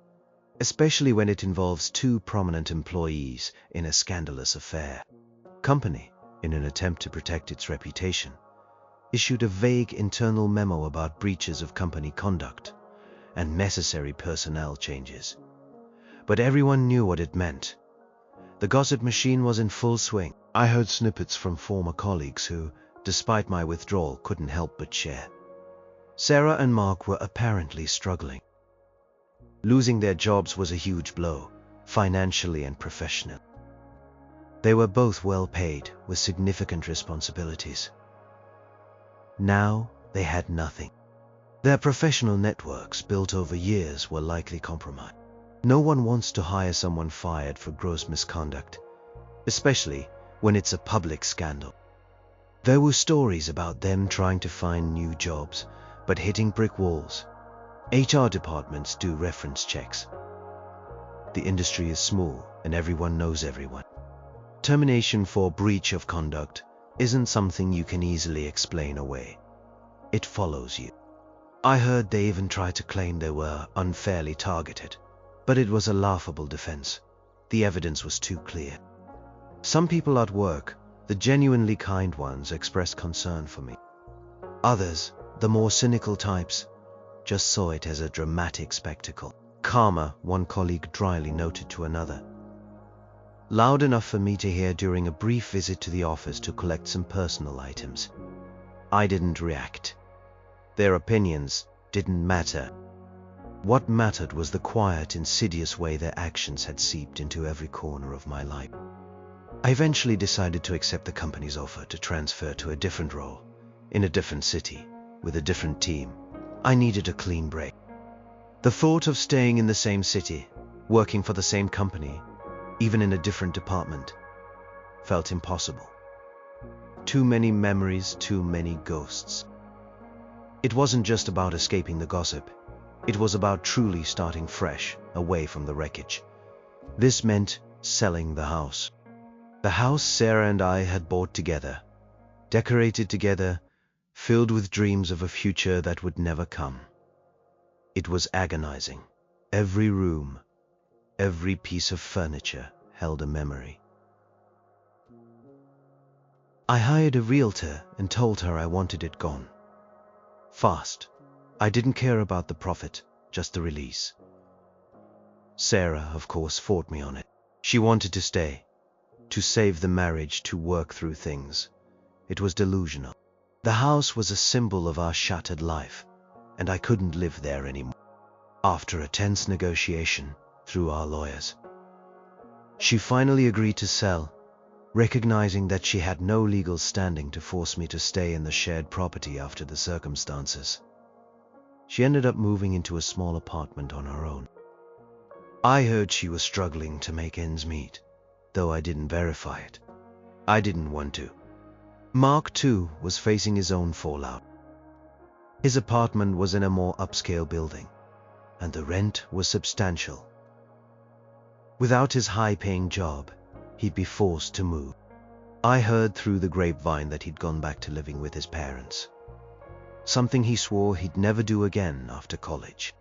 especially when it involves two prominent employees in a scandalous affair. Company, in an attempt to protect its reputation, issued a vague internal memo about breaches of company conduct and necessary personnel changes. But everyone knew what it meant. The gossip machine was in full swing. I heard snippets from former colleagues who, despite my withdrawal, couldn't help but share. Sarah and Mark were apparently struggling. Losing their jobs was a huge blow, financially and professionally. They were both well paid, with significant responsibilities. Now they had nothing. Their professional networks, built over years, were likely compromised. No one wants to hire someone fired for gross misconduct, especially when it's a public scandal. There were stories about them trying to find new jobs, but hitting brick walls. HR departments do reference checks. The industry is small and everyone knows everyone. Termination for breach of conduct isn't something you can easily explain away. It follows you. I heard they even tried to claim they were unfairly targeted, but it was a laughable defense. The evidence was too clear. Some people at work, the genuinely kind ones, expressed concern for me. Others, the more cynical types, just saw it as a dramatic spectacle. Karma, one colleague dryly noted to another. Loud enough for me to hear during a brief visit to the office to collect some personal items. I didn't react. Their opinions didn't matter. What mattered was the quiet, insidious way their actions had seeped into every corner of my life. I eventually decided to accept the company's offer to transfer to a different role, in a different city, with a different team. I needed a clean break. The thought of staying in the same city, working for the same company, even in a different department, felt impossible. Too many memories, too many ghosts. It wasn't just about escaping the gossip. It was about truly starting fresh, away from the wreckage. This meant selling the house. The house Sarah and I had bought together, decorated together, filled with dreams of a future that would never come. It was agonizing. Every room, every piece of furniture held a memory. I hired a realtor and told her I wanted it gone. Fast. I didn't care about the profit, just the release. Sarah, of course, fought me on it. She wanted to stay, to save the marriage, to work through things. It was delusional. The house was a symbol of our shattered life, and I couldn't live there anymore. After a tense negotiation through our lawyers, she finally agreed to sell, recognizing that she had no legal standing to force me to stay in the shared property after the circumstances. She ended up moving into a small apartment on her own. I heard she was struggling to make ends meet, though I didn't verify it. I didn't want to. Mark, too, was facing his own fallout. His apartment was in a more upscale building, and the rent was substantial. Without his high-paying job, he'd be forced to move. I heard through the grapevine that he'd gone back to living with his parents, something he swore he'd never do again after college.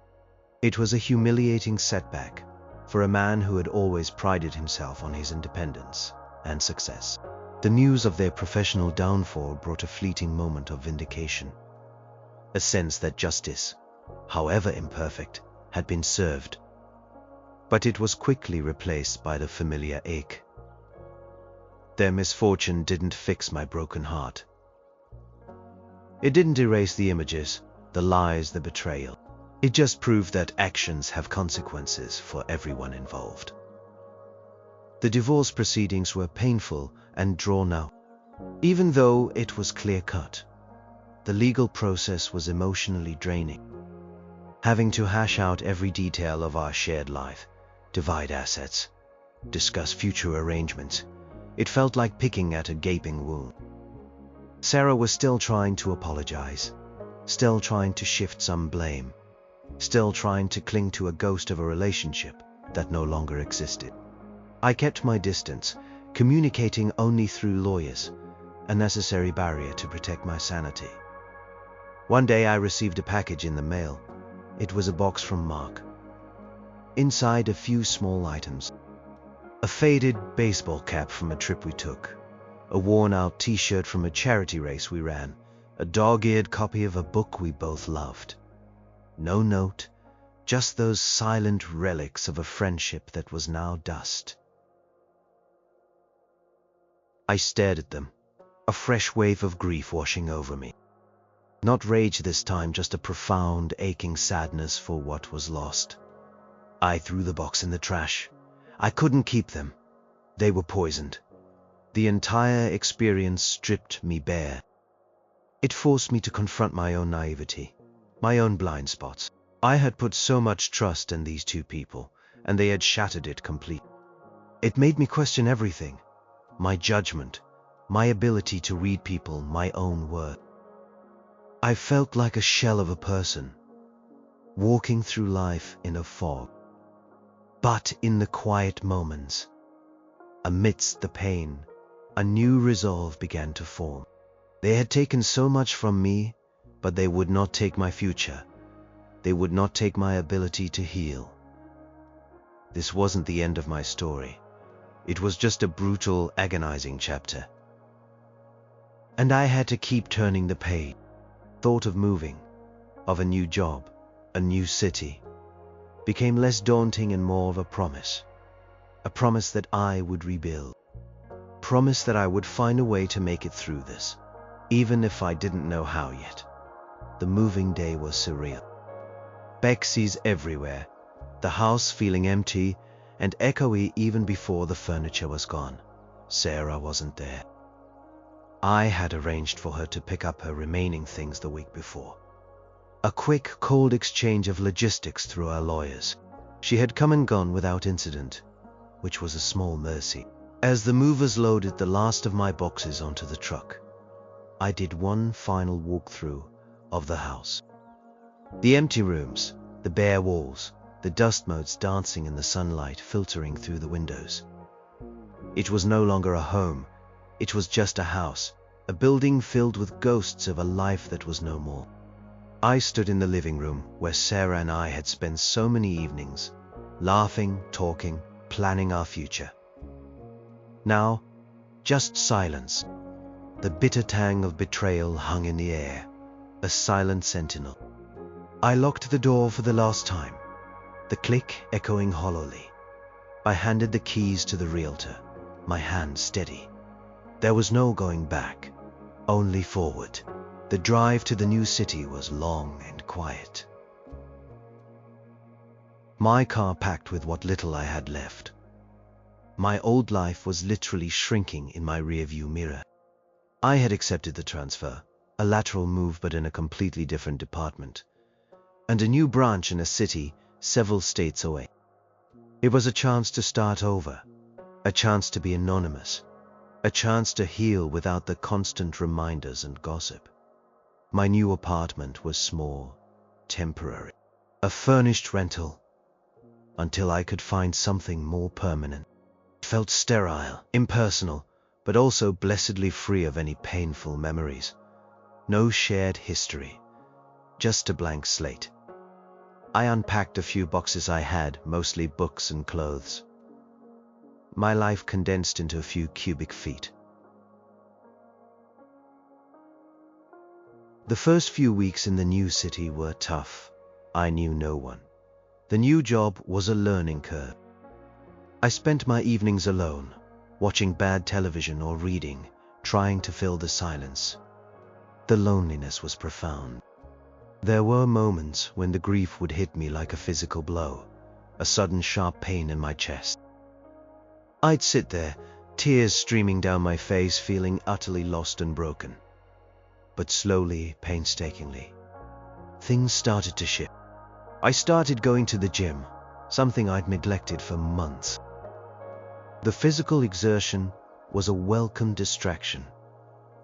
It was a humiliating setback for a man who had always prided himself on his independence and success. The news of their professional downfall brought a fleeting moment of vindication, a sense that justice, however imperfect, had been served. But it was quickly replaced by the familiar ache. Their misfortune didn't fix my broken heart. It didn't erase the images, the lies, the betrayal. It just proved that actions have consequences for everyone involved. The divorce proceedings were painful and drawn out. Even though it was clear-cut, the legal process was emotionally draining. Having to hash out every detail of our shared life, divide assets, discuss future arrangements, it felt like picking at a gaping wound. Sarah was still trying to apologize, still trying to shift some blame, still trying to cling to a ghost of a relationship that no longer existed. I kept my distance, communicating only through lawyers, a necessary barrier to protect my sanity. One day I received a package in the mail. It was a box from Mark. Inside a few small items. A faded baseball cap from a trip we took, a worn-out t-shirt from a charity race we ran, a dog-eared copy of a book we both loved. No note, just those silent relics of a friendship that was now dust. I stared at them, a fresh wave of grief washing over me. Not rage this time, just a profound, aching sadness for what was lost. I threw the box in the trash. I couldn't keep them. They were poisoned. The entire experience stripped me bare. It forced me to confront my own naivety, my own blind spots. I had put so much trust in these two people, and they had shattered it completely. It made me question everything. My judgment, my ability to read people, my own worth. I felt like a shell of a person, walking through life in a fog. But in the quiet moments, amidst the pain, a new resolve began to form. They had taken so much from me, but they would not take my future. They would not take my ability to heal. This wasn't the end of my story. It was just a brutal, agonizing chapter. And I had to keep turning the page. Thought of moving, of a new job, a new city, became less daunting and more of a promise. A promise that I would rebuild. Promise that I would find a way to make it through this, even if I didn't know how yet. The moving day was surreal. Bexy's everywhere, the house feeling empty and echoey even before the furniture was gone. Sarah wasn't there. I had arranged for her to pick up her remaining things the week before. A quick, cold exchange of logistics through our lawyers. She had come and gone without incident, which was a small mercy. As the movers loaded the last of my boxes onto the truck, I did one final walkthrough of the house. The empty rooms, the bare walls, the dust motes dancing in the sunlight filtering through the windows. It was no longer a home. It was just a house, a building filled with ghosts of a life that was no more. I stood in the living room where Sarah and I had spent so many evenings, laughing, talking, planning our future. Now, just silence. The bitter tang of betrayal hung in the air, a silent sentinel. I locked the door for the last time, the click echoing hollowly. I handed the keys to the realtor, my hand steady. There was no going back, only forward. The drive to the new city was long and quiet. My car packed with what little I had left. My old life was literally shrinking in my rearview mirror. I had accepted the transfer, a lateral move but in a completely different department, and a new branch in a city several states away. It was a chance to start over, a chance to be anonymous, a chance to heal without the constant reminders and gossip. My new apartment was small, temporary, a furnished rental, until I could find something more permanent. It felt sterile, impersonal, but also blessedly free of any painful memories. No shared history, just a blank slate. I unpacked a few boxes I had, mostly books and clothes. My life condensed into a few cubic feet. The first few weeks in the new city were tough. I knew no one. The new job was a learning curve. I spent my evenings alone, watching bad television or reading, trying to fill the silence. The loneliness was profound. There were moments when the grief would hit me like a physical blow, a sudden sharp pain in my chest. I'd sit there, tears streaming down my face, feeling utterly lost and broken. But slowly, painstakingly, things started to shift. I started going to the gym, something I'd neglected for months. The physical exertion was a welcome distraction,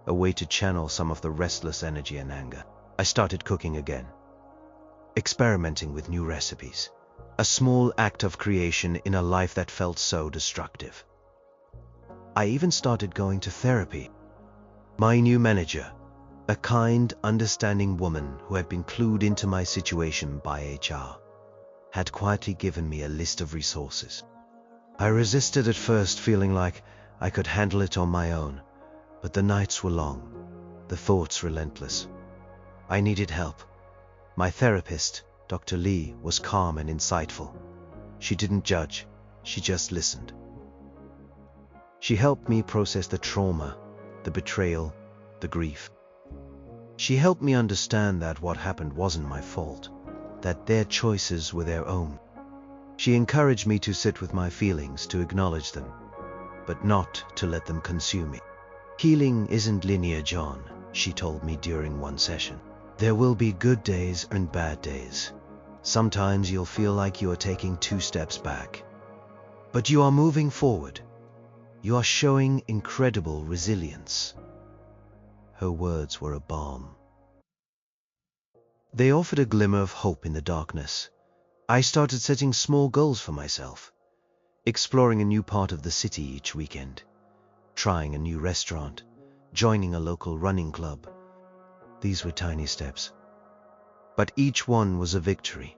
a way to channel some of the restless energy and anger. I started cooking again, experimenting with new recipes, a small act of creation in a life that felt so destructive. I even started going to therapy. My new manager, a kind, understanding woman who had been clued into my situation by HR, had quietly given me a list of resources. I resisted at first, feeling like I could handle it on my own, but the nights were long, the thoughts relentless. I needed help. My therapist, Dr. Lee, was calm and insightful. She didn't judge, she just listened. She helped me process the trauma, the betrayal, the grief. She helped me understand that what happened wasn't my fault, that their choices were their own. She encouraged me to sit with my feelings, to acknowledge them, but not to let them consume me. Healing isn't linear, John, she told me during one session. There will be good days and bad days. Sometimes you'll feel like you are taking 2 steps back, but you are moving forward. You are showing incredible resilience. Her words were a balm. They offered a glimmer of hope in the darkness. I started setting small goals for myself, exploring a new part of the city each weekend, trying a new restaurant, joining a local running club. These were tiny steps, but each one was a victory.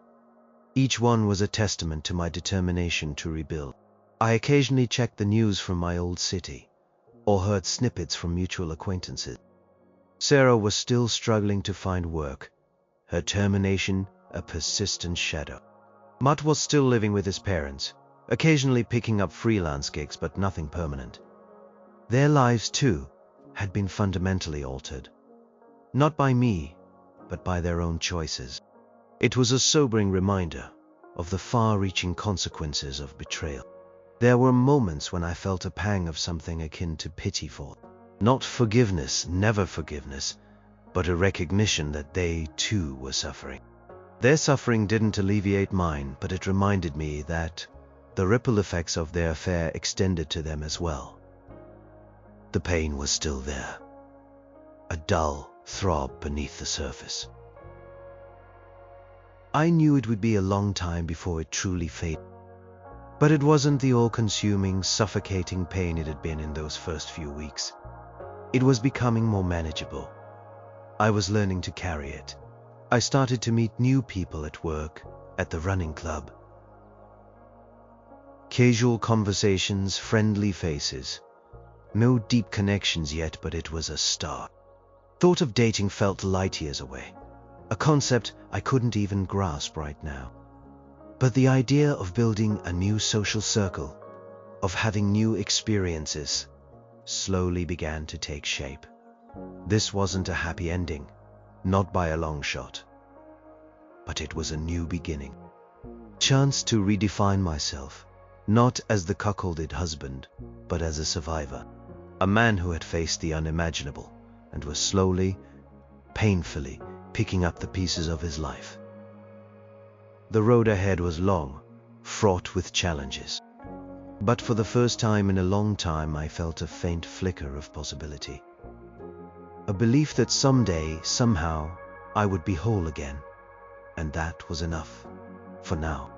Each one was a testament to my determination to rebuild. I occasionally checked the news from my old city, or heard snippets from mutual acquaintances. Sarah was still struggling to find work, her termination a persistent shadow. Mutt was still living with his parents, occasionally picking up freelance gigs, but nothing permanent. Their lives, too, had been fundamentally altered. Not by me, but by their own choices. It was a sobering reminder of the far-reaching consequences of betrayal. There were moments when I felt a pang of something akin to pity for them. Not forgiveness, never forgiveness, but a recognition that they, too, were suffering. Their suffering didn't alleviate mine, but it reminded me that the ripple effects of their affair extended to them as well. The pain was still there, a dull throb beneath the surface. I knew it would be a long time before it truly faded. But it wasn't the all-consuming, suffocating pain it had been in those first few weeks. It was becoming more manageable. I was learning to carry it. I started to meet new people at work, at the running club. Casual conversations, friendly faces. No deep connections yet, but it was a start. Thought of dating felt light years away, a concept I couldn't even grasp right now. But the idea of building a new social circle, of having new experiences, slowly began to take shape. This wasn't a happy ending, not by a long shot. But it was a new beginning. Chance to redefine myself, not as the cuckolded husband, but as a survivor. A man who had faced the unimaginable and was slowly, painfully picking up the pieces of his life. The road ahead was long, fraught with challenges. But for the first time in a long time, I felt a faint flicker of possibility. A belief that someday, somehow, I would be whole again. And that was enough, for now.